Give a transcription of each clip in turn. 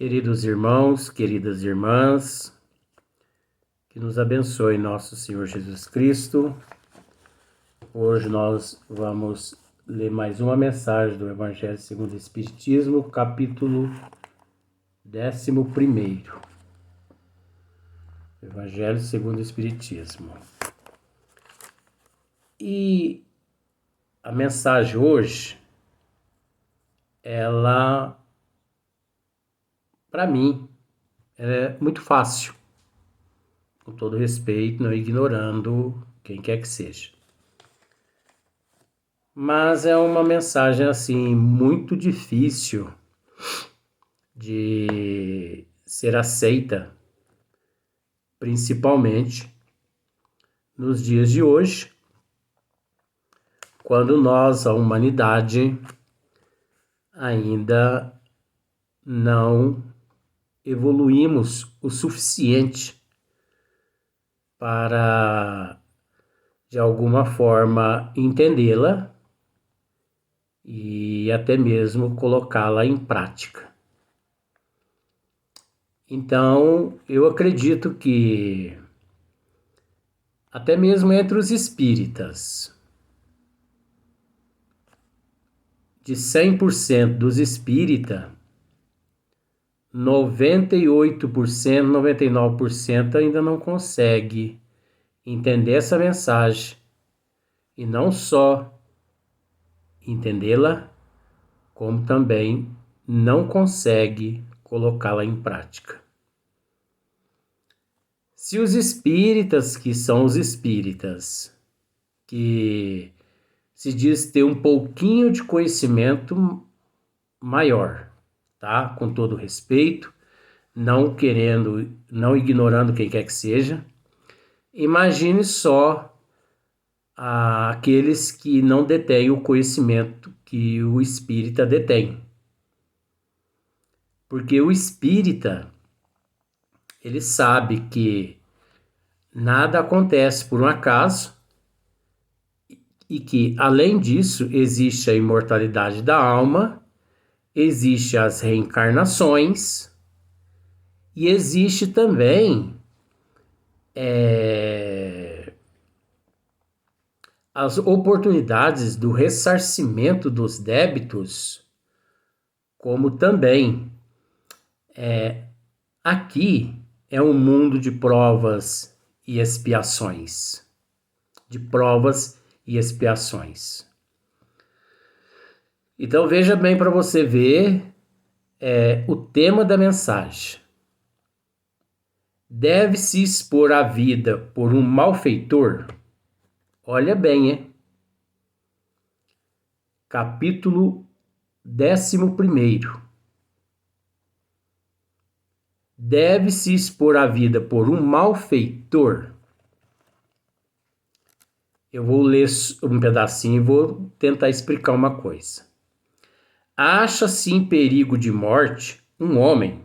Queridos irmãos, queridas irmãs, que nos abençoe nosso Senhor Jesus Cristo. Hoje nós vamos ler mais uma mensagem do Evangelho segundo o Espiritismo, capítulo 11. Evangelho segundo o Espiritismo. E a mensagem hoje, ela, para mim, é muito fácil. Com todo respeito, não ignorando quem quer que seja. Mas é uma mensagem assim muito difícil de ser aceita, principalmente nos dias de hoje, quando nós, a humanidade, ainda não evoluímos o suficiente para, de alguma forma, entendê-la e até mesmo colocá-la em prática. Então, eu acredito que até mesmo entre os espíritas, de 100% dos espíritas, 98%, 99% ainda não consegue entender essa mensagem e não só entendê-la, como também não consegue colocá-la em prática. Se os espíritas, que são os espíritas, que se diz ter um pouquinho de conhecimento maior, tá? Com todo respeito, não querendo, não ignorando quem quer que seja, imagine só aqueles que não detêm o conhecimento que o espírita detém. Porque o espírita, ele sabe que nada acontece por um acaso e que, além disso, existe a imortalidade da alma, existe as reencarnações e existe também as oportunidades do ressarcimento dos débitos, como também aqui é um mundo de provas e expiações. De provas e expiações. Então veja bem para você ver o tema da mensagem. Deve-se expor a vida por um malfeitor? Olha bem, hein? Capítulo 11. Deve-se expor a vida por um malfeitor? Eu vou ler um pedacinho e vou tentar explicar uma coisa. Acha-se em perigo de morte um homem.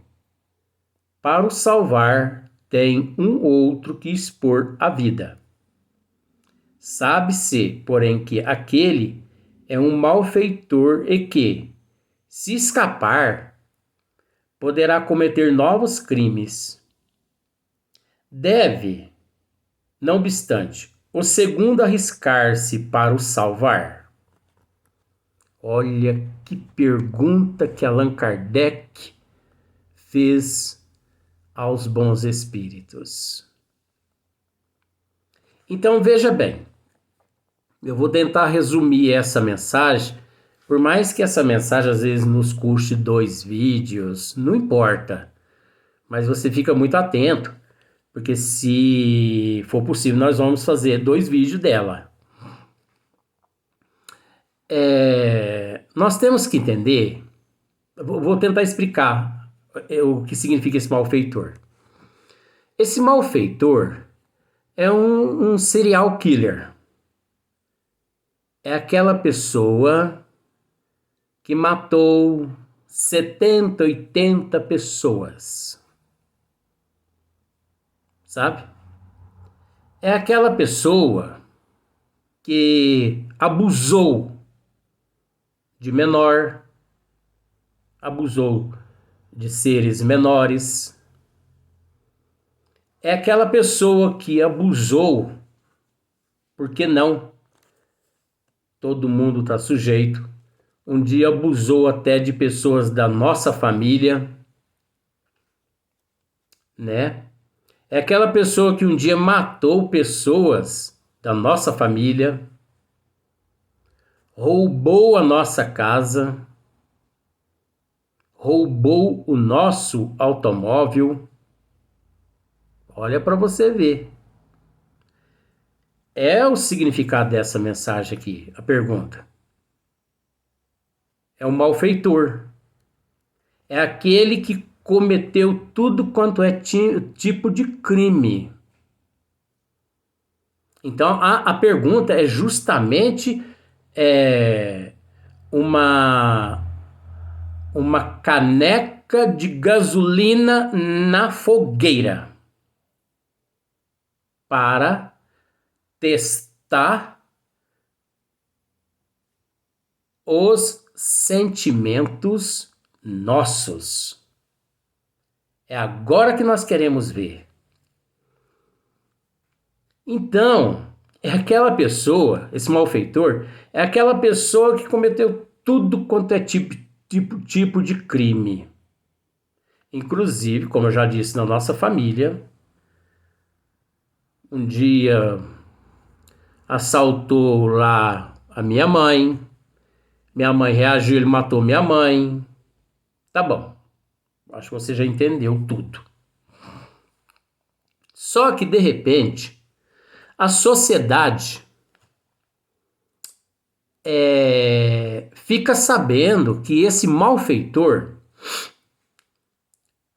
Para o salvar, tem um outro que expor a vida. Sabe-se, porém, que aquele é um malfeitor e que, se escapar, poderá cometer novos crimes. Deve, não obstante, o segundo arriscar-se para o salvar? Olha que pergunta que Allan Kardec fez aos bons espíritos. Então veja bem, eu vou tentar resumir essa mensagem, por mais que essa mensagem às vezes nos custe 2 vídeos, não importa, mas você fica muito atento, porque se for possível nós vamos fazer 2 vídeos dela. Nós temos que entender, vou tentar explicar o que significa esse malfeitor. Esse malfeitor é um serial killer. É aquela pessoa que matou 70, 80 pessoas. Sabe? É aquela pessoa que abusou de menor, abusou de seres menores. É aquela pessoa que abusou, por que não? Todo mundo está sujeito. Um dia abusou até de pessoas da nossa família, né? É aquela pessoa que um dia matou pessoas da nossa família, roubou a nossa casa, roubou o nosso automóvel. Olha para você ver. É o significado dessa mensagem aqui, a pergunta. É o malfeitor. É aquele que cometeu tudo quanto é tipo de crime. Então, a pergunta é justamente uma, uma caneca de gasolina na fogueira para testar os sentimentos nossos. É agora que nós queremos ver. Então, é aquela pessoa, esse malfeitor, é aquela pessoa que cometeu tudo quanto é tipo de crime. Inclusive, como eu já disse, na nossa família, um dia assaltou lá a minha mãe reagiu, ele matou minha mãe. Tá bom, acho que você já entendeu tudo. Só que, de repente, a sociedade fica sabendo que esse malfeitor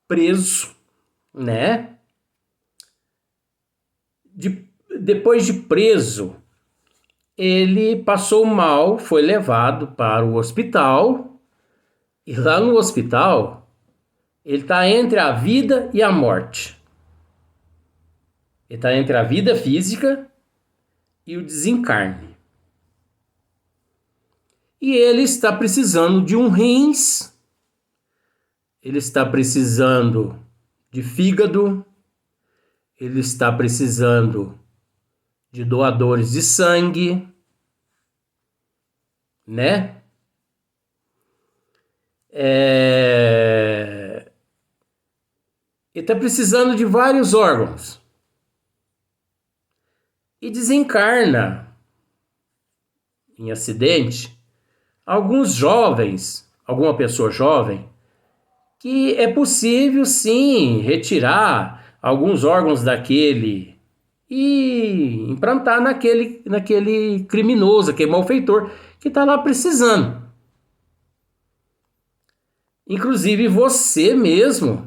preso, né? Depois de preso, ele passou mal, foi levado para o hospital, e lá no hospital ele está entre a vida e a morte. Ele está entre a vida física e o desencarne. E ele está precisando de um rins, ele está precisando de fígado, ele está precisando de doadores de sangue, né? Ele está precisando de vários órgãos. E desencarna em acidente alguns jovens, alguma pessoa jovem, que é possível sim retirar alguns órgãos daquele e implantar naquele criminoso, aquele malfeitor que está lá precisando. Inclusive você mesmo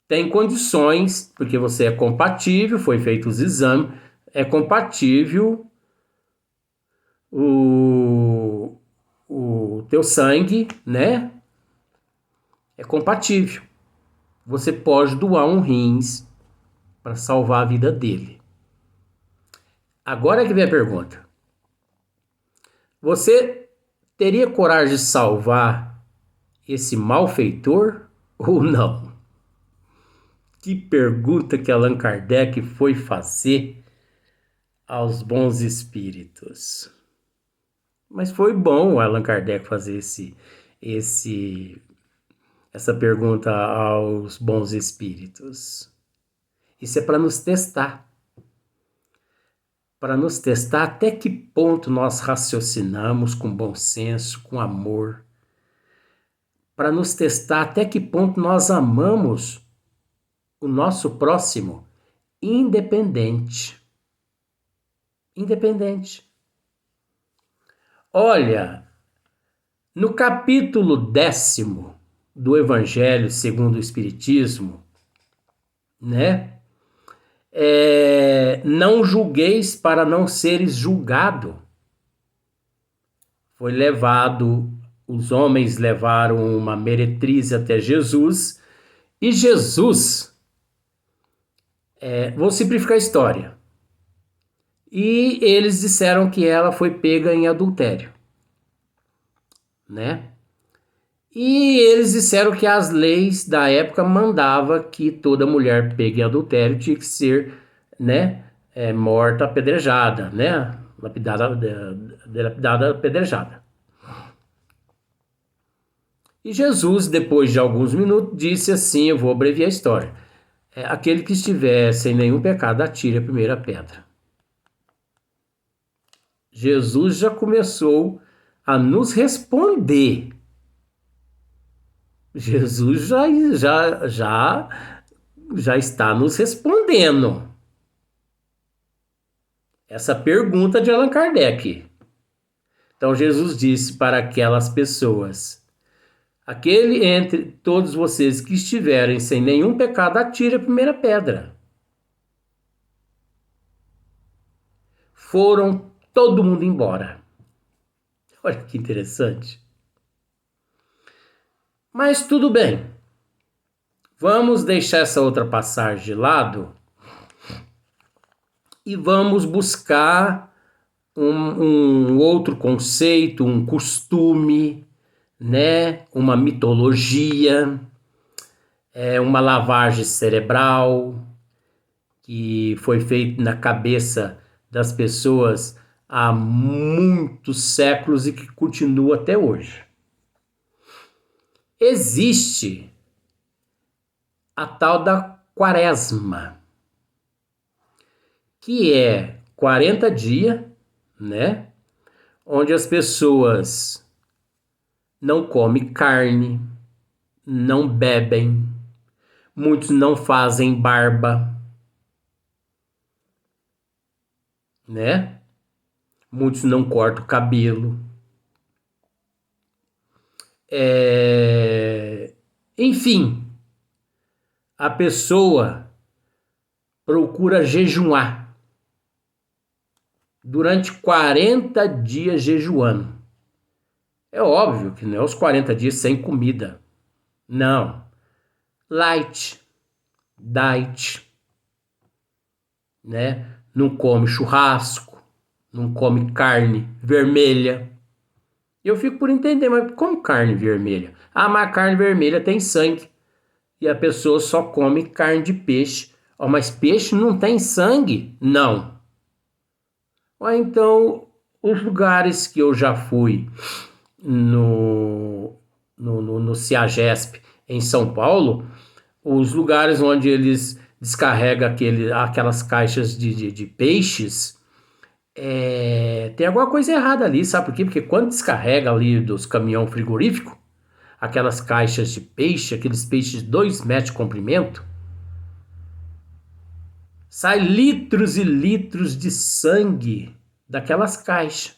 tem condições, porque você é compatível, foi feito os exames, é compatível o teu sangue, né? É compatível. Você pode doar um rins para salvar a vida dele. Agora que vem a pergunta. Você teria coragem de salvar esse malfeitor ou não? Que pergunta que Allan Kardec foi fazer aos bons espíritos. Mas foi bom o Allan Kardec fazer essa pergunta aos bons espíritos. Isso é para nos testar. Para nos testar até que ponto nós raciocinamos com bom senso, com amor. Para nos testar até que ponto nós amamos o nosso próximo independente. Independente. Olha, no capítulo 10º do Evangelho segundo o Espiritismo, né? Não julgueis para não seres julgado. Foi levado, os homens levaram uma meretriz até Jesus, e Jesus, vou simplificar a história, e eles disseram que ela foi pega em adultério, né? E eles disseram que as leis da época mandavam que toda mulher pega em adultério tinha que ser, né, morta apedrejada, né, lapidada apedrejada. E Jesus, depois de alguns minutos, disse assim, eu vou abreviar a história. Aquele que estiver sem nenhum pecado, atire a primeira pedra. Jesus já começou a nos responder. Jesus já está nos respondendo essa pergunta de Allan Kardec. Então Jesus disse para aquelas pessoas: aquele entre todos vocês que estiverem sem nenhum pecado, atire a primeira pedra. Foram todo mundo embora. Olha que interessante. Mas tudo bem. Vamos deixar essa outra passagem de lado e vamos buscar um outro conceito, um costume, né? Uma mitologia, uma lavagem cerebral que foi feita na cabeça das pessoas há muitos séculos e que continua até hoje. Existe a tal da quaresma, que é 40 dias, né? Onde as pessoas não comem carne, não bebem, muitos não fazem barba, né? Muitos não cortam o cabelo. Enfim, a pessoa procura jejuar durante 40 dias jejuando. É óbvio que não é os 40 dias sem comida. Não. Light, diet, né? Não come churrasco, não come carne vermelha. Eu fico por entender, mas como carne vermelha? Ah, mas a carne vermelha tem sangue. E a pessoa só come carne de peixe. Oh, mas peixe não tem sangue? Não. Ou então, os lugares que eu já fui no CEAGESP em São Paulo, os lugares onde eles descarregam aquelas caixas de peixes, tem alguma coisa errada ali, sabe por quê? Porque quando descarrega ali dos caminhão frigorífico, aquelas caixas de peixe, aqueles peixes de 2 metros de comprimento, sai litros e litros de sangue daquelas caixas.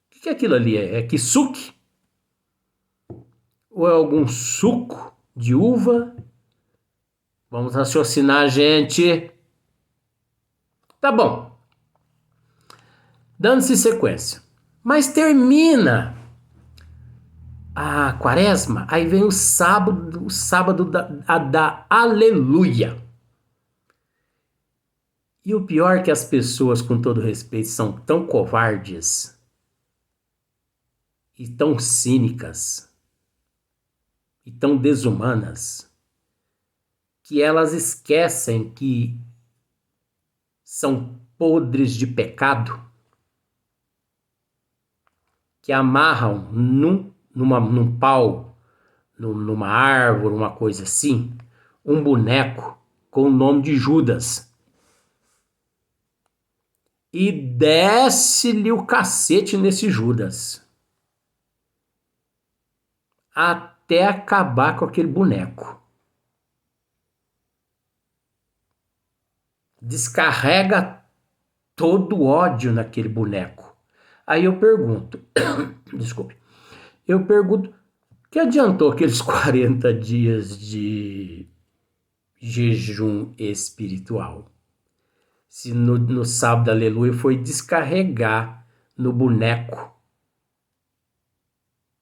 O que é aquilo ali? É kisuke? Ou é algum suco de uva? Vamos raciocinar, gente. Tá bom. Dando-se sequência. Mas termina a quaresma, aí vem o sábado da aleluia. E o pior é que as pessoas, com todo respeito, são tão covardes e tão cínicas e tão desumanas que elas esquecem que são podres de pecado, que amarram num pau, numa árvore, uma coisa assim, um boneco com o nome de Judas. E desce-lhe o cacete nesse Judas. Até acabar com aquele boneco. Descarrega todo o ódio naquele boneco. Aí eu pergunto, desculpe, eu pergunto, que adiantou aqueles 40 dias de jejum espiritual? Se no sábado, aleluia, foi descarregar no boneco,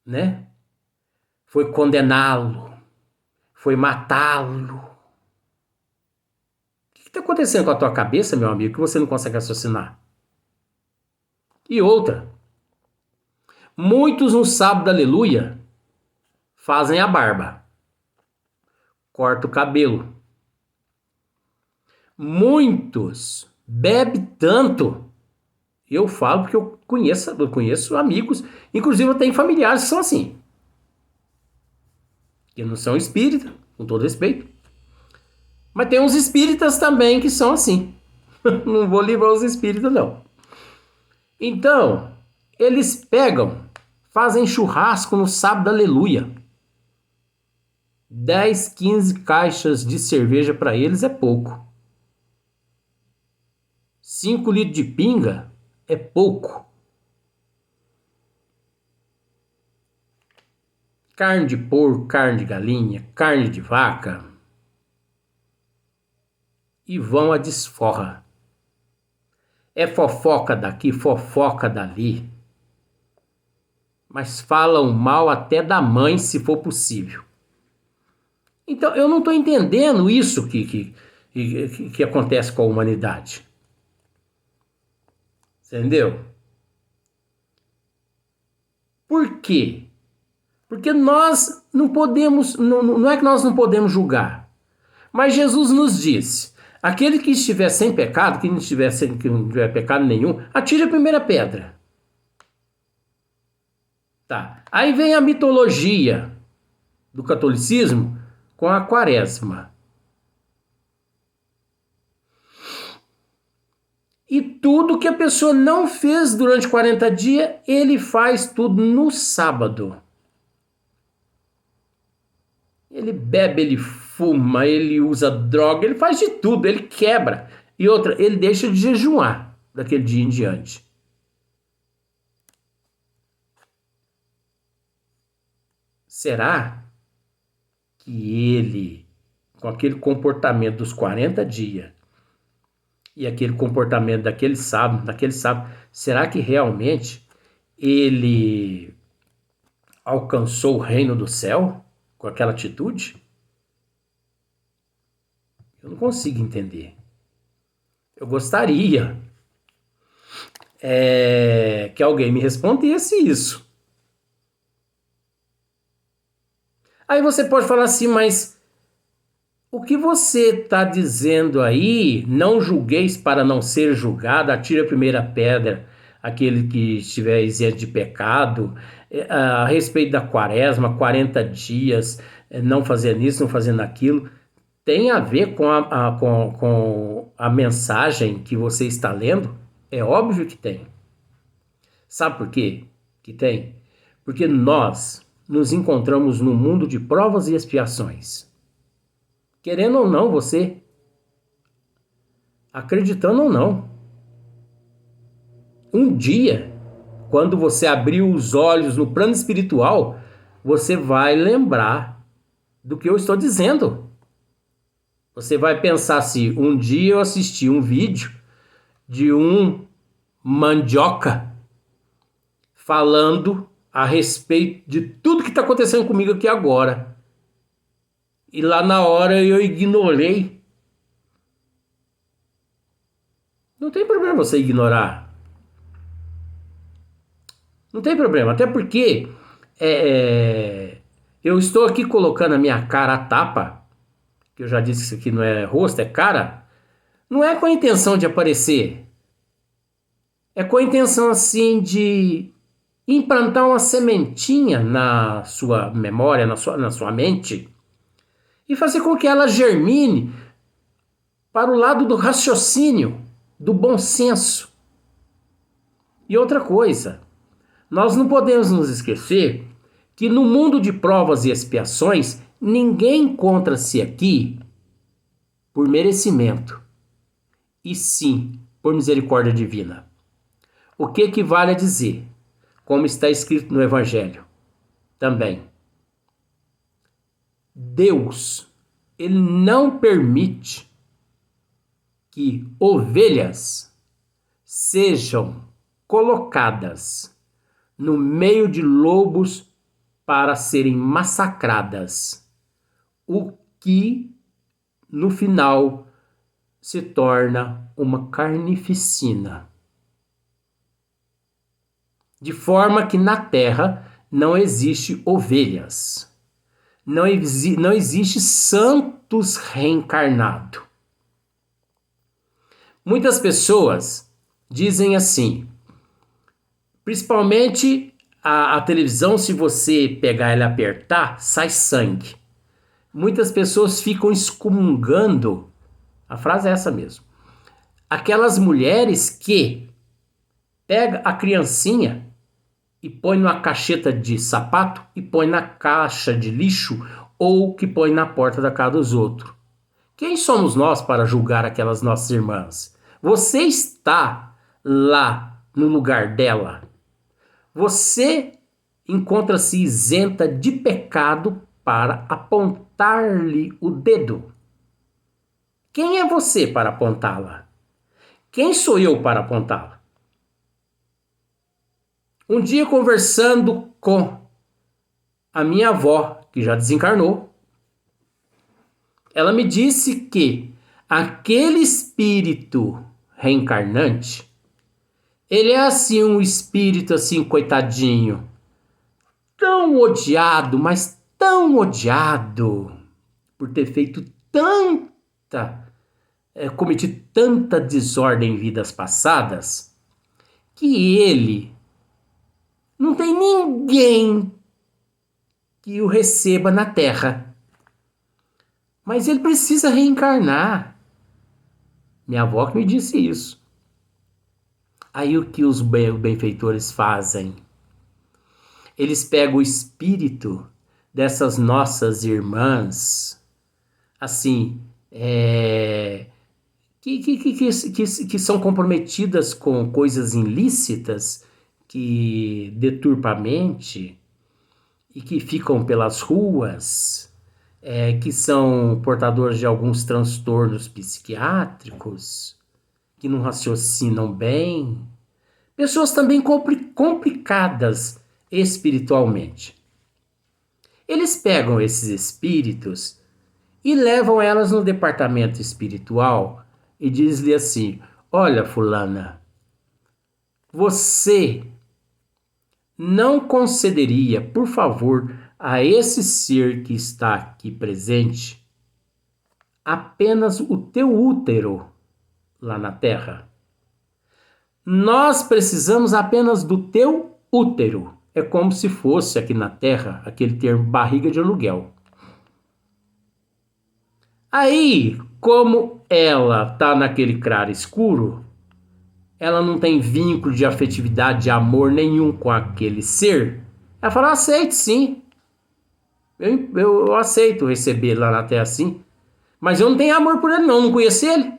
né? Foi condená-lo, foi matá-lo. O que está acontecendo com a tua cabeça, meu amigo, que você não consegue raciocinar? E outra, muitos no sábado, aleluia, fazem a barba, cortam o cabelo. Muitos bebem tanto, eu falo porque eu conheço amigos, inclusive eu tenho familiares que são assim, que não são espíritas, com todo respeito, mas tem uns espíritas também que são assim. Não vou livrar os espíritas, não. Então, eles pegam, fazem churrasco no sábado, aleluia. 10, 15 caixas de cerveja para eles é pouco. 5 litros de pinga é pouco. Carne de porco, carne de galinha, carne de vaca. E vão à desforra. É fofoca daqui, fofoca dali. Mas falam mal até da mãe, se for possível. Então, eu não estou entendendo isso que acontece com a humanidade. Entendeu? Por quê? Porque nós não podemos, não é que nós não podemos julgar, mas Jesus nos disse, aquele que estiver sem pecado, que não tiver pecado nenhum, atire a primeira pedra. Tá. Aí vem a mitologia do catolicismo com a quaresma. E tudo que a pessoa não fez durante 40 dias, ele faz tudo no sábado. Ele bebe, ele fuma, ele usa droga, ele faz de tudo, ele quebra. E outra, ele deixa de jejuar daquele dia em diante. Será que ele, com aquele comportamento dos 40 dias e aquele comportamento daquele sábado, será que realmente ele alcançou o reino do céu com aquela atitude? Eu não consigo entender. Eu gostaria que alguém me respondesse isso. Aí você pode falar assim, mas o que você está dizendo aí, não julgueis para não ser julgado, atire a primeira pedra, aquele que estiver isento de pecado, a respeito da quaresma, 40 dias, não fazendo isso, não fazendo aquilo, tem a ver com a mensagem que você está lendo? É óbvio que tem. Sabe por quê que tem? Porque nós nos encontramos num mundo de provas e expiações. Querendo ou não, você, acreditando ou não, um dia, quando você abrir os olhos no plano espiritual, você vai lembrar do que eu estou dizendo. Você vai pensar assim, um dia eu assisti um vídeo de um mandioca falando a respeito de tudo que está acontecendo comigo aqui agora. E lá na hora eu ignorei. Não tem problema você ignorar. Não tem problema, até porque eu estou aqui colocando a minha cara à tapa, que eu já disse que isso aqui não é rosto, é cara. Não é com a intenção de aparecer. É com a intenção assim de implantar uma sementinha na sua memória, na sua mente, e fazer com que ela germine para o lado do raciocínio, do bom senso. E outra coisa, nós não podemos nos esquecer que no mundo de provas e expiações, ninguém encontra-se aqui por merecimento, e sim por misericórdia divina. O que equivale a dizer, como está escrito no Evangelho, também, Deus, ele não permite que ovelhas sejam colocadas no meio de lobos para serem massacradas, o que no final se torna uma carnificina. De forma que na terra não existe ovelhas. Não existe santos reencarnado. Muitas pessoas dizem assim, principalmente a televisão, se você pegar ela e apertar, sai sangue. Muitas pessoas ficam excomungando, a frase é essa mesmo, aquelas mulheres que pega a criancinha e põe numa cacheta de sapato e põe na caixa de lixo ou que põe na porta da casa dos outros. Quem somos nós para julgar aquelas nossas irmãs? Você está lá no lugar dela. Você encontra-se isenta de pecado para apontar-lhe o dedo. Quem é você para apontá-la? Quem sou eu para apontá-la? Um dia, conversando com a minha avó, que já desencarnou, ela me disse que aquele espírito reencarnante, ele é assim um espírito assim, coitadinho, tão odiado, mas tão odiado por ter feito cometido tanta desordem em vidas passadas, que ele não tem ninguém que o receba na Terra. Mas ele precisa reencarnar. Minha avó que me disse isso. Aí o que os benfeitores fazem? Eles pegam o espírito dessas nossas irmãs, assim, que são comprometidas com coisas ilícitas, que deturpam a mente e que ficam pelas ruas, que são portadores de alguns transtornos psiquiátricos, que não raciocinam bem, pessoas também complicadas espiritualmente. Eles pegam esses espíritos e levam elas no departamento espiritual e dizem-lhe assim: olha, fulana, você não concederia, por favor, a esse ser que está aqui presente apenas o teu útero lá na Terra? Nós precisamos apenas do teu útero. É como se fosse aqui na Terra aquele termo barriga de aluguel. Aí, como ela está naquele claro escuro, ela não tem vínculo de afetividade, de amor nenhum com aquele ser, ela fala: aceito sim. Eu aceito receber lá na Terra assim. Mas eu não tenho amor por ele não conheço ele.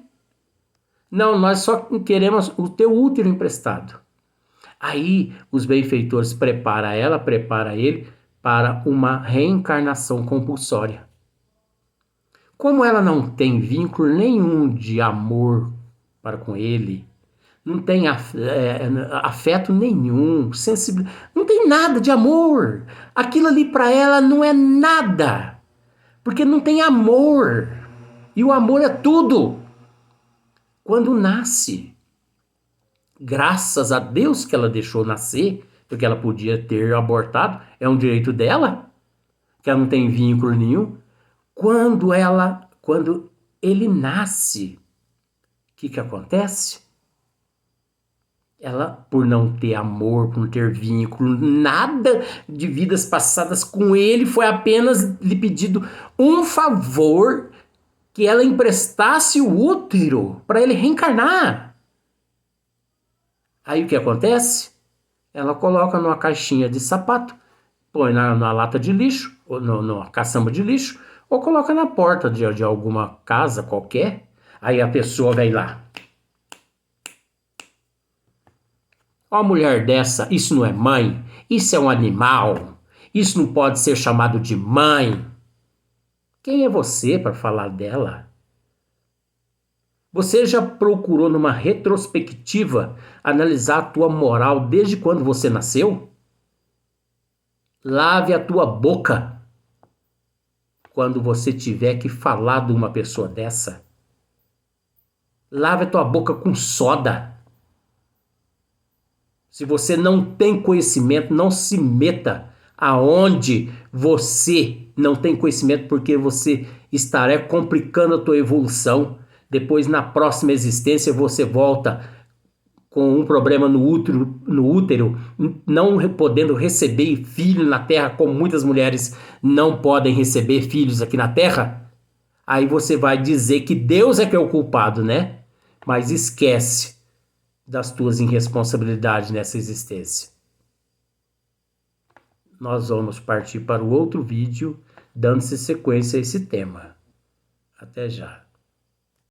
Não, nós só queremos o teu útero emprestado. Aí os benfeitores prepara ele para uma reencarnação compulsória. Como ela não tem vínculo nenhum de amor para com ele, não tem afeto nenhum, não tem nada de amor. Aquilo ali para ela não é nada, porque não tem amor. E o amor é tudo. Quando nasce, graças a Deus que ela deixou nascer, porque ela podia ter abortado, é um direito dela, que ela não tem vínculo nenhum. Quando ele nasce, o que acontece? Ela, por não ter amor, por não ter vínculo, nada de vidas passadas com ele, foi apenas lhe pedido um favor, que ela emprestasse o útero para ele reencarnar. Aí o que acontece? Ela coloca numa caixinha de sapato, põe na lata de lixo, ou na caçamba de lixo, ou coloca na porta de alguma casa qualquer. Aí a pessoa vem lá. Uma mulher dessa, isso não é mãe, isso é um animal, isso não pode ser chamado de mãe. Quem é você para falar dela? Você já procurou numa retrospectiva analisar a tua moral desde quando você nasceu? Lave a tua boca quando você tiver que falar de uma pessoa dessa. Lave a tua boca com soda. Se você não tem conhecimento, não se meta aonde você não tem conhecimento porque você estará complicando a tua evolução. Depois, na próxima existência, você volta com um problema no útero, não podendo receber filho na Terra, como muitas mulheres não podem receber filhos aqui na Terra. Aí você vai dizer que Deus é que é o culpado, né? Mas esquece das tuas irresponsabilidades nessa existência. Nós vamos partir para o outro vídeo, dando-se sequência a esse tema. Até já.